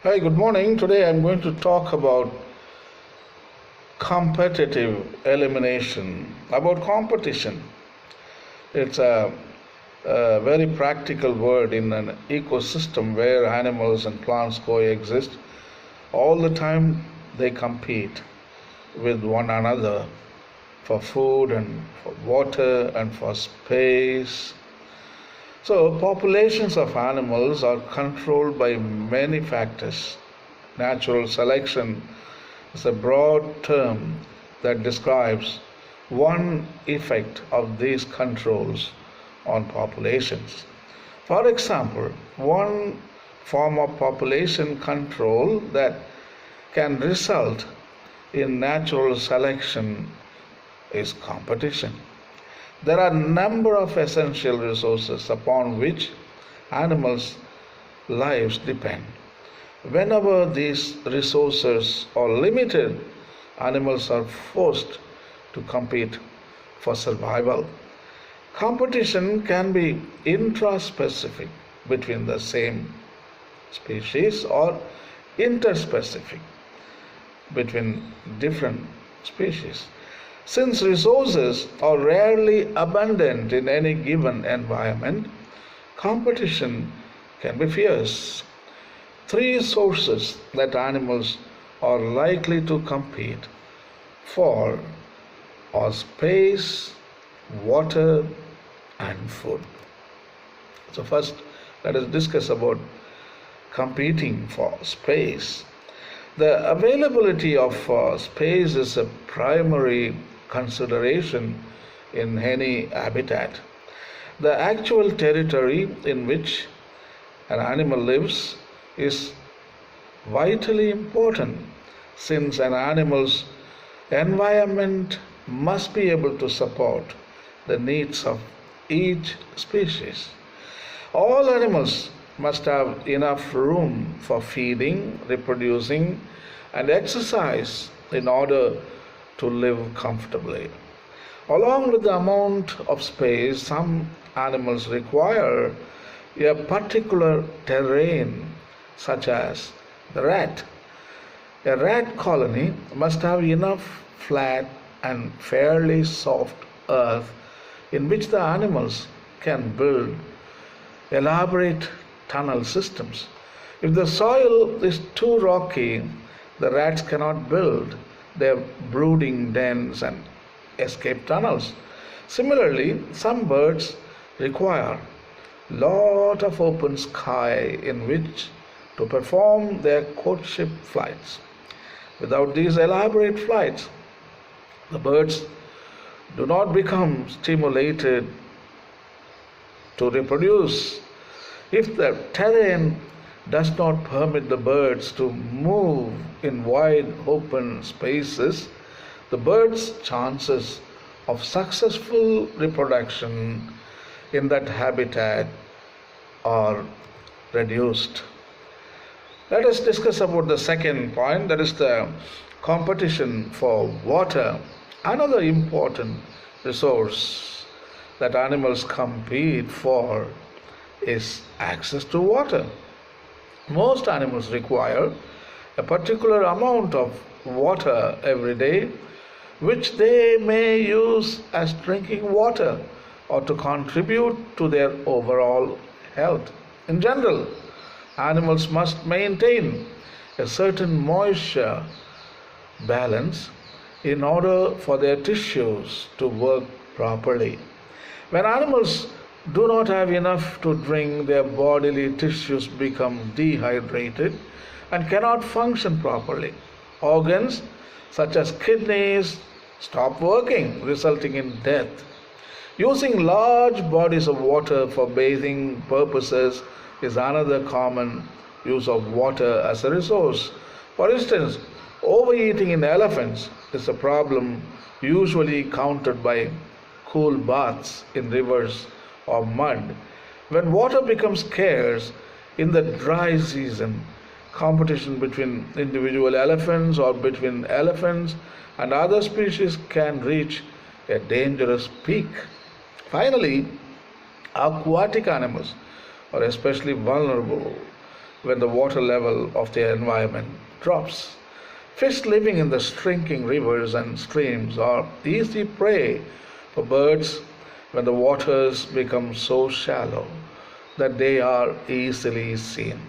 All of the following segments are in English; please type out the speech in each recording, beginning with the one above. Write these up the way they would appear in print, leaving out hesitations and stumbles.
Hi, good morning. Today I'm going to talk about competitive elimination, about competition. It's a very practical word in an ecosystem where animals and plants coexist. All the time they compete with one another for food and for water and for space. So, populations of animals are controlled by many factors. Natural selection is a broad term that describes one effect of these controls on populations. For example, one form of population control that can result in natural selection is competition. There are a number of essential resources upon which animals' lives depend. Whenever these resources are limited, animals are forced to compete for survival. Competition can be intraspecific between the same species or interspecific between different species. Since resources are rarely abundant in any given environment, competition can be fierce. Three sources that animals are likely to compete for are space, water, and food. So first, let us discuss about competing for space. The availability of space is a primary consideration in any habitat. The actual territory in which an animal lives is vitally important, since an animal's environment must be able to support the needs of each species. All animals must have enough room for feeding, reproducing, and exercise in order to live comfortably. Along with the amount of space, some animals require a particular terrain, such as the rat. A rat colony must have enough flat and fairly soft earth in which the animals can build elaborate tunnel systems. If the soil is too rocky, the rats cannot build their brooding dens and escape tunnels. Similarly, some birds require lot of open sky in which to perform their courtship flights. Without these elaborate flights, the birds do not become stimulated to reproduce. If the terrain does not permit the birds to move in wide open spaces, the birds' chances of successful reproduction in that habitat are reduced. Let us discuss about the second point, that is the competition for water. Another important resource that animals compete for is access to water. Most animals require a particular amount of water every day, which they may use as drinking water or to contribute to their overall health. In general, animals must maintain a certain moisture balance in order for their tissues to work properly. When animals do not have enough to drink, their bodily tissues become dehydrated and cannot function properly. Organs such as kidneys stop working, resulting in death. Using large bodies of water for bathing purposes is another common use of water as a resource. For instance, overeating in elephants is a problem usually countered by cool baths in rivers or mud. When water becomes scarce in the dry season, competition between individual elephants or between elephants and other species can reach a dangerous peak. Finally, aquatic animals are especially vulnerable when the water level of their environment drops. Fish living in the shrinking rivers and streams are easy prey for birds when the waters become so shallow that they are easily seen.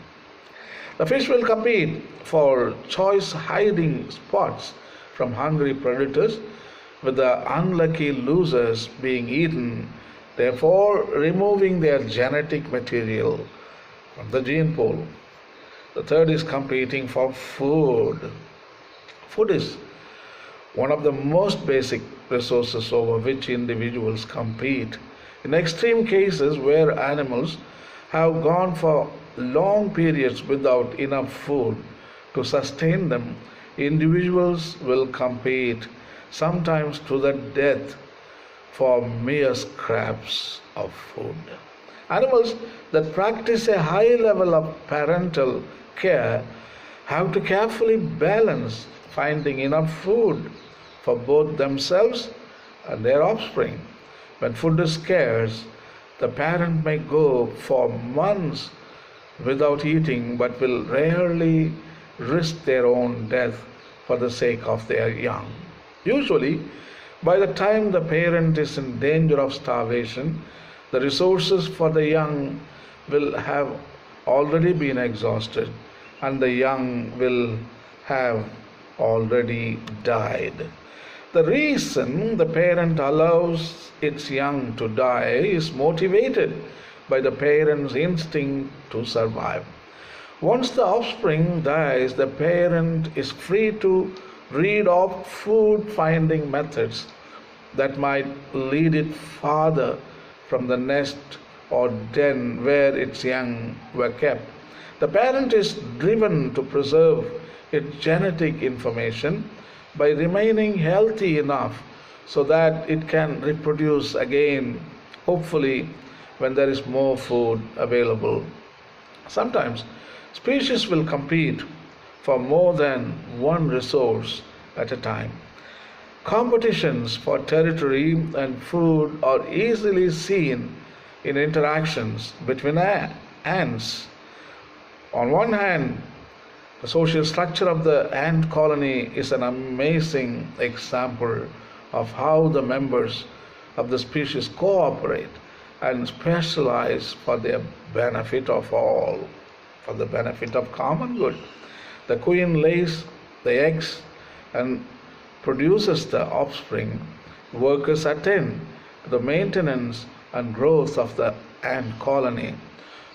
The fish will compete for choice hiding spots from hungry predators, with the unlucky losers being eaten, therefore removing their genetic material from the gene pool. The third is competing for food. Food is one of the most basic resources over which individuals compete. In extreme cases where animals have gone for long periods without enough food to sustain them, individuals will compete, sometimes to the death, for mere scraps of food. Animals that practice a high level of parental care have to carefully balance finding enough food for both themselves and their offspring. When food is scarce, the parent may go for months without eating but will rarely risk their own death for the sake of their young. Usually, by the time the parent is in danger of starvation, the resources for the young will have already been exhausted and the young will have already died. The reason the parent allows its young to die is motivated by the parent's instinct to survive. Once the offspring dies, the parent is free to read off food finding methods that might lead it farther from the nest or den where its young were kept. The parent is driven to preserve its genetic information by remaining healthy enough so that it can reproduce again, hopefully, when there is more food available. Sometimes species will compete for more than one resource at a time. Competitions for territory and food are easily seen in interactions between ants. On one hand, the social structure of the ant colony is an amazing example of how the members of the species cooperate and specialize for the benefit of all, for the benefit of common good. The queen lays the eggs and produces the offspring. Workers attend to the maintenance and growth of the ant colony.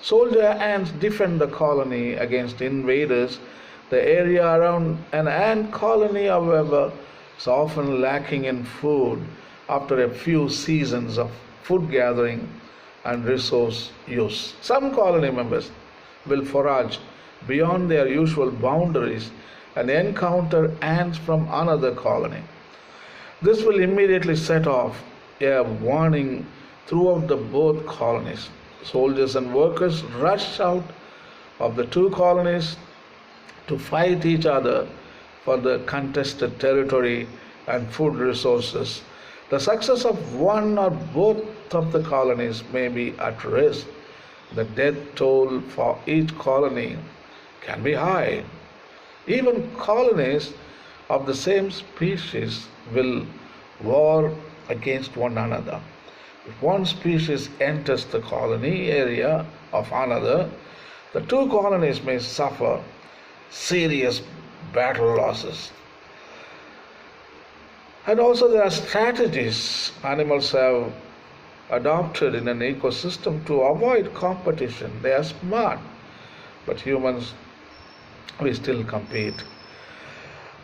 Soldier ants defend the colony against invaders. The area around an ant colony, however, is often lacking in food after a few seasons of food gathering and resource use. Some colony members will forage beyond their usual boundaries and encounter ants from another colony. This will immediately set off a warning throughout the both colonies. Soldiers and workers rush out of the two colonies to fight each other for the contested territory and food resources. The success of one or both of the colonies may be at risk. The death toll for each colony can be high. Even colonies of the same species will war against one another. If one species enters the colony area of another, the two colonies may suffer serious battle losses. And also there are strategies animals have adopted in an ecosystem to avoid competition. They are smart, but humans, we still compete.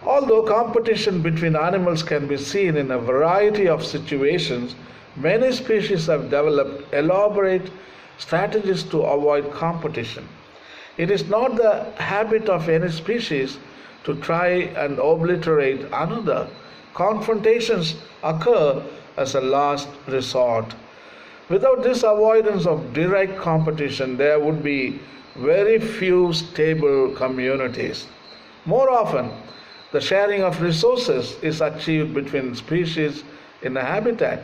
Although competition between animals can be seen in a variety of situations, many species have developed elaborate strategies to avoid competition. It is not the habit of any species to try and obliterate another. Confrontations occur as a last resort. Without this avoidance of direct competition, there would be very few stable communities. More often, the sharing of resources is achieved between species in a habitat.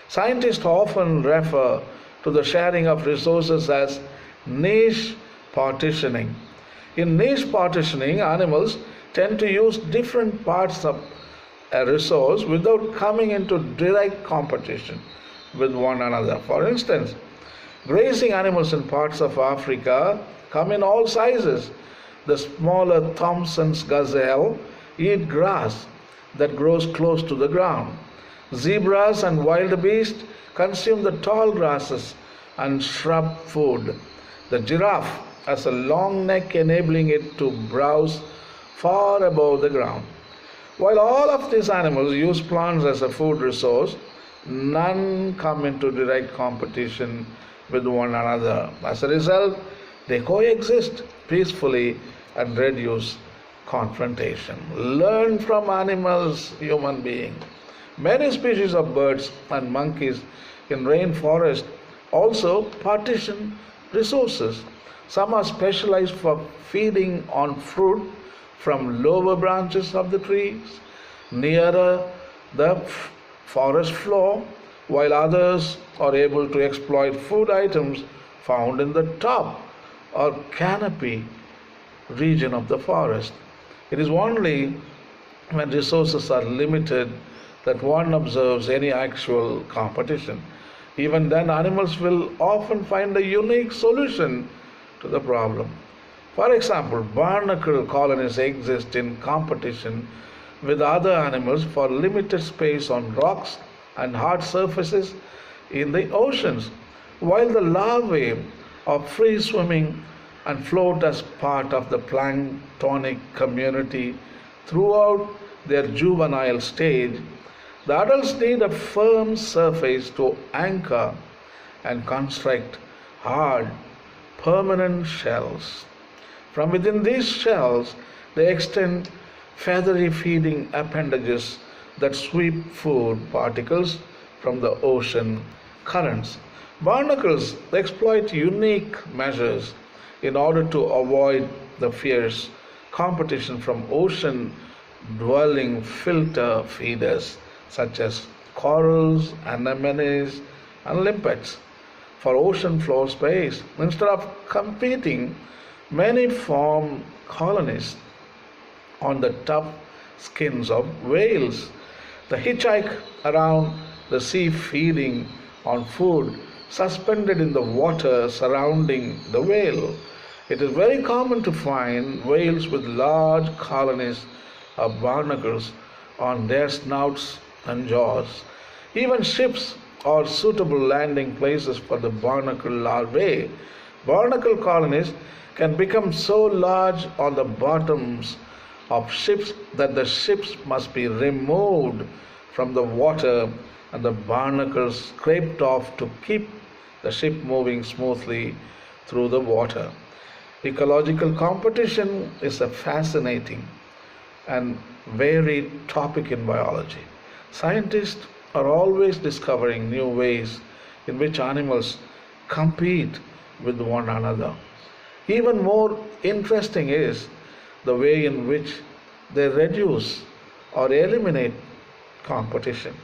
Scientists often refer to the sharing of resources as niche partitioning. In niche partitioning, animals tend to use different parts of a resource without coming into direct competition with one another. For instance, grazing animals in parts of Africa come in all sizes. The smaller Thompson's gazelle eat grass that grows close to the ground. Zebras and wildebeest consume the tall grasses and shrub food. The giraffe has a long neck enabling it to browse far above the ground. While all of these animals use plants as a food resource, none come into direct competition with one another. As a result, they coexist peacefully and reduce confrontation. Learn from animals, human beings. Many species of birds and monkeys in rainforest also partition resources. Some are specialized for feeding on fruit from lower branches of the trees nearer the forest floor, while others are able to exploit food items found in the top or canopy region of the forest. It is only when resources are limited that one observes any actual competition. Even then, animals will often find a unique solution to the problem. For example, barnacle colonies exist in competition with other animals for limited space on rocks and hard surfaces in the oceans, while the larvae are free swimming and float as part of the planktonic community throughout their juvenile stage. The adults need a firm surface to anchor and construct hard, permanent shells. From within these shells, they extend feathery feeding appendages that sweep food particles from the ocean currents. Barnacles exploit unique measures in order to avoid the fierce competition from ocean-dwelling filter feeders such as corals, anemones, and limpets for ocean floor space. Instead of competing, many form colonies on the tough skins of whales. They hitchhike around the sea feeding on food suspended in the water surrounding the whale. It is very common to find whales with large colonies of barnacles on their snouts and jaws. Even ships are suitable landing places for the barnacle larvae. Barnacle colonies can become so large on the bottoms of ships that the ships must be removed from the water and the barnacles scraped off to keep the ship moving smoothly through the water. Ecological competition is a fascinating and varied topic in biology. Scientists are always discovering new ways in which animals compete with one another. Even more interesting is the way in which they reduce or eliminate competition.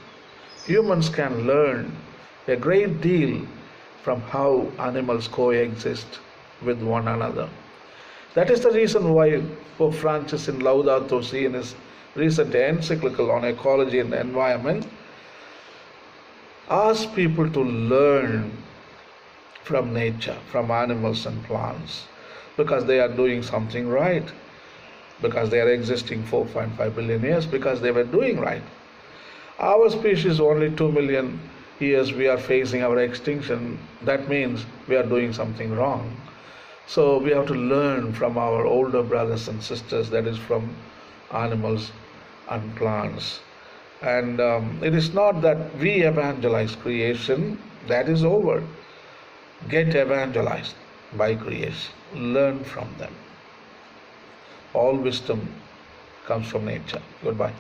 Humans can learn a great deal from how animals coexist with one another. That is the reason why Pope Francis in Laudato Si, in his recent encyclical on ecology and environment, asked people to learn from nature, from animals and plants, because they are doing something right, because they are existing 4.5 billion years, because they were doing right. Our species, only 2 million years we are facing our extinction. That means we are doing something wrong. So we have to learn from our older brothers and sisters, that is from animals and plants. And it is not that we evangelize creation, that is over. Get evangelized by creation. Learn from them. All wisdom comes from nature. Goodbye.